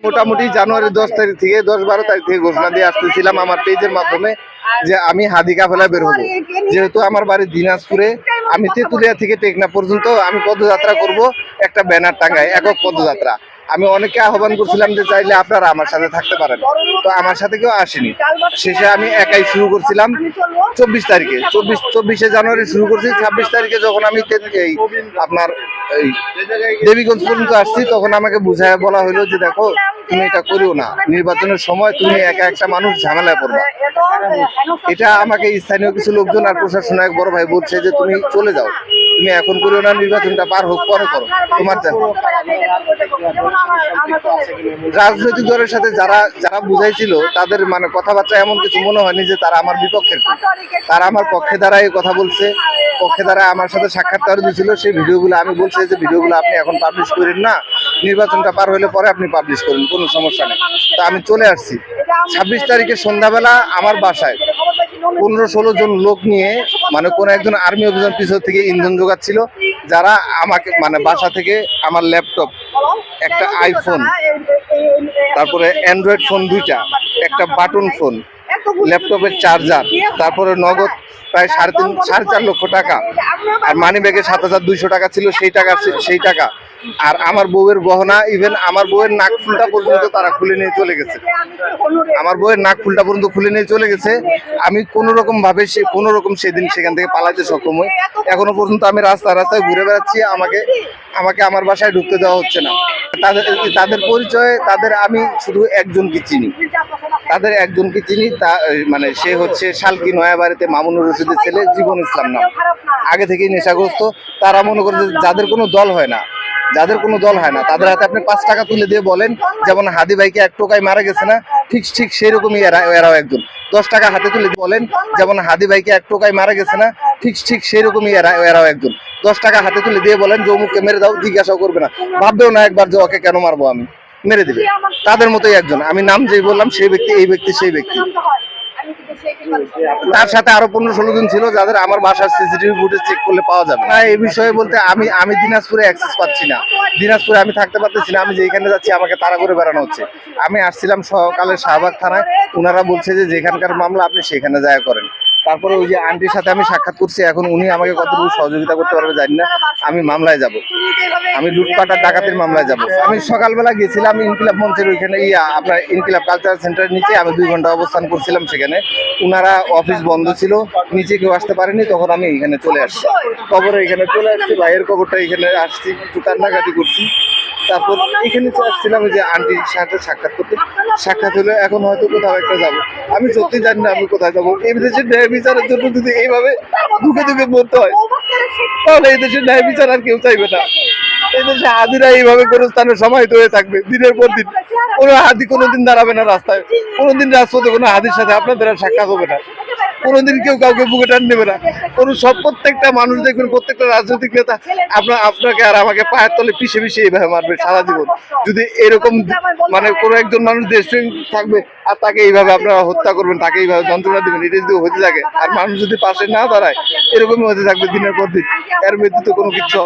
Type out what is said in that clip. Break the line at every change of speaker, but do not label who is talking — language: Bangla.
মোটামুটি জানুয়ারি 10 তারিখ থেকে 10-12 তারিখ থেকে ঘোষণা দিয়ে আসতেছিলাম আমার পেজের মাধ্যমে যে আমি হাদি কাফেলায় বের হবো। যেহেতু আমার বাড়ি দিনাজপুরে, আমি তেঁতুলিয়া থেকে টেকনাফ পর্যন্ত আমি পদযাত্রা করব, একটা ব্যানার টাঙ্গায় একক পদযাত্রা। আমি অনেকে আহ্বান করছিলাম যে চাইলে আপনারা আমার সাথে থাকতে পারেন, তো আমার সাথে কেউ আসেনি। শেষে আমি একাই শুরু করছিলাম 24 তারিখে, 24শে জানুয়ারি শুরু করছি। 26 তারিখে যখন আমি এই আপনার এই দেবীগঞ্জ পর্যন্ত আসছি, তখন আমাকে বুঝায় বলা হলো যে দেখো তুমি এটা করিও না, নির্বাচনের সময় তুমি একা একটা মানুষ ঝামেলায় পড়বা। এটা আমাকে স্থানীয় কিছু লোকজন আর প্রশাসনের এক বড় ভাই বলছে যে তুমি চলে যাও, তুমি এখন করিও না, নির্বাচনটা পার হোক পরে করো। তোমার রাজনৈতিক দলের সাথে যারা যারা বুঝাইছিল তাদের মানে কথাবার্তা এমন কিছু মনে হয়নি যে তারা আমার বিপক্ষের, তারা আমার পক্ষে দ্বারাই কথা বলছে, পক্ষে দ্বারা আমার সাথে সাক্ষাৎকার দিয়েছিল। সেই ভিডিওগুলো আমি বলছি যে ভিডিওগুলো আপনি এখন পাবলিশ করেন না, নির্বাচনটা পার হলে পরে আপনি পাবলিশ করেন, কোনো সমস্যা নেই। তা আমি চলে আসছি 26 তারিখে সন্ধ্যাবেলা আমার বাসায় 15-16 জন লোক নিয়ে, মানে কোন একজন আর্মি অফিসার পিছন থেকে ইন্ধন যোগাচ্ছিল, যারা আমাকে মানে বাসা থেকে আমার ল্যাপটপ, একটা আইফোন, তারপরে অ্যান্ড্রয়েড ফোন 2টা, একটা বাটন ফোন, ল্যাপটপের চার্জার, তারপরে নগদ প্রায় 3.5-4 লক্ষ টাকা, আর মানি ব্যাগে 7,200 টাকা ছিল, সেই টাকা আর আমার বউয়ের গহনা, ইভেন আমার বউয়ের নাকফুলটা পর্যন্ত তারা খুলে নিয়ে চলে গেছে। আমার বউয়ের নাকফুলটা পর্যন্ত খুলে নিয়ে চলে গেছে। আমি কোনো রকম সেদিন সেখান থেকে পালাতে সক্ষম হই। এখনো পর্যন্ত আমি রাস্তায় ঘুরে বেড়াচ্ছি, আমাকে আমার বাসায় ঢুকতে দেওয়া হচ্ছে না। তাদের পরিচয়ে আমি শুধু একজনকে চিনি, তা মানে সে হচ্ছে শালকি নয়াবাড়িতে মামুনুর রশিদের ছেলে জীবন ইসলাম নাম, আগে থেকেই নেশাগ্রস্ত। তারা মনে করে যাদের কোনো দল হয় না, তাদের হাতে আপনি 5 টাকা তুলে দিয়ে বলেন, যেমন হাদি ভাইকে 1 টোকায় মারা গেছে না, ঠিক সেরকমই এরাও একজন। 10 টাকা হাতে তুলে বলেন, যেমন হাদি ভাইকে 1 টোকায় মারা গেছে না, ঠিক সেরকমই এরাও একজন। 10 টাকা হাতে তুলে দিয়ে বলেন যে অমুককে মেরে দাও, জিজ্ঞাসাও করবে না, ভাববেও না একবার যে ওকে কেন মারবো, আমি মেরে দিবে। তাদের মতোই একজন, আমি নাম যেই বললাম সেই ব্যক্তি, এই ব্যক্তি সেই ব্যক্তি। তার সাথে আরো 15-16 জন ছিল, যাদের আমার বাসার সিসিটিভি ফুটেজ চেক করলে পাওয়া যাবে না। এই বিষয়ে বলতে আমি দিনাজপুরে অ্যাক্সেস পাচ্ছি না, দিনাজপুরে আমি থাকতে পারতেছি না। আমি যেখানে যাচ্ছি আমাকে তাড়া করে বেড়ানো হচ্ছে। আমি আসছিলাম সকালে শাহবাগ থানায়, ওনারা বলছে যে যেখানকার মামলা আপনি সেখানে যায় করেন। তারপরে ওই যে আন্টির সাথে আমি সাক্ষাৎ করছি, এখন উনি আমাকে কতটুকু সহযোগিতা করতে পারবে জানি না। আমি মামলায় যাব, আমি লুটপাট আর ডাকাতির মামলায় যাব। আমি সকালবেলা গেছিলাম ইনকিলাব মঞ্চের ওইখানে, আপনার ইনকিলাব কালচারাল সেন্টারের নিচে আমি 2 ঘন্টা অবস্থান করছিলাম সেখানে। ওনারা অফিস বন্ধ ছিল, নিচে কেউ আসতে পারেনি, তখন আমি এখানে চলে আসছি, এখানে চলে আসছি, ভাইয়ের কবরটা এখানে আসছি, একটু কান্নাকাটি করছি। তারপর এখানে আসছিলাম যে আন্টির সাথে সাক্ষাৎ হলো। এখন হয়তো কোথাও একটা যাবো, আমি সত্যি জানি না আমি কোথায় যাবো। এই দেশের ন্যায় বিচারের জন্য যদি এইভাবে দুঃখে মরতে হয়, তাহলে এই দেশের ন্যায় বিচার আর কেউ চাইবে না। এই দেশে হাদিরা এইভাবে কোনো স্থানে সমাহিত হয়ে থাকবে দিনের পর দিন। কোনো হাদি কোনোদিন দাঁড়াবে না রাস্তায়, কোনোদিন রাজপথে কোনো হাদির সাথে আপনাদের আর সাক্ষাৎ হবে না, কোনোদিন কেউ কাউকে বুকে টান নেবে না। প্রত্যেকটা মানুষ দেখবেন, প্রত্যেকটা রাজনৈতিক নেতা আপনাকে আর আমাকে পায়ের তলে পিষে এইভাবে মারবে সারা জীবন। যদি এরকম মানে কোনো একজন মানুষ দেশপ্রেম থাকবে আর তাকে এইভাবে আপনারা হত্যা করবেন, তাকে এইভাবে যন্ত্রণা দিবেন, এটা যদি হতে থাকে আর মানুষ যদি পাশে না দাঁড়ায়, এরকমই হতে থাকবে দিনের পর দিন। এর ব্যতীত কোনো কিছু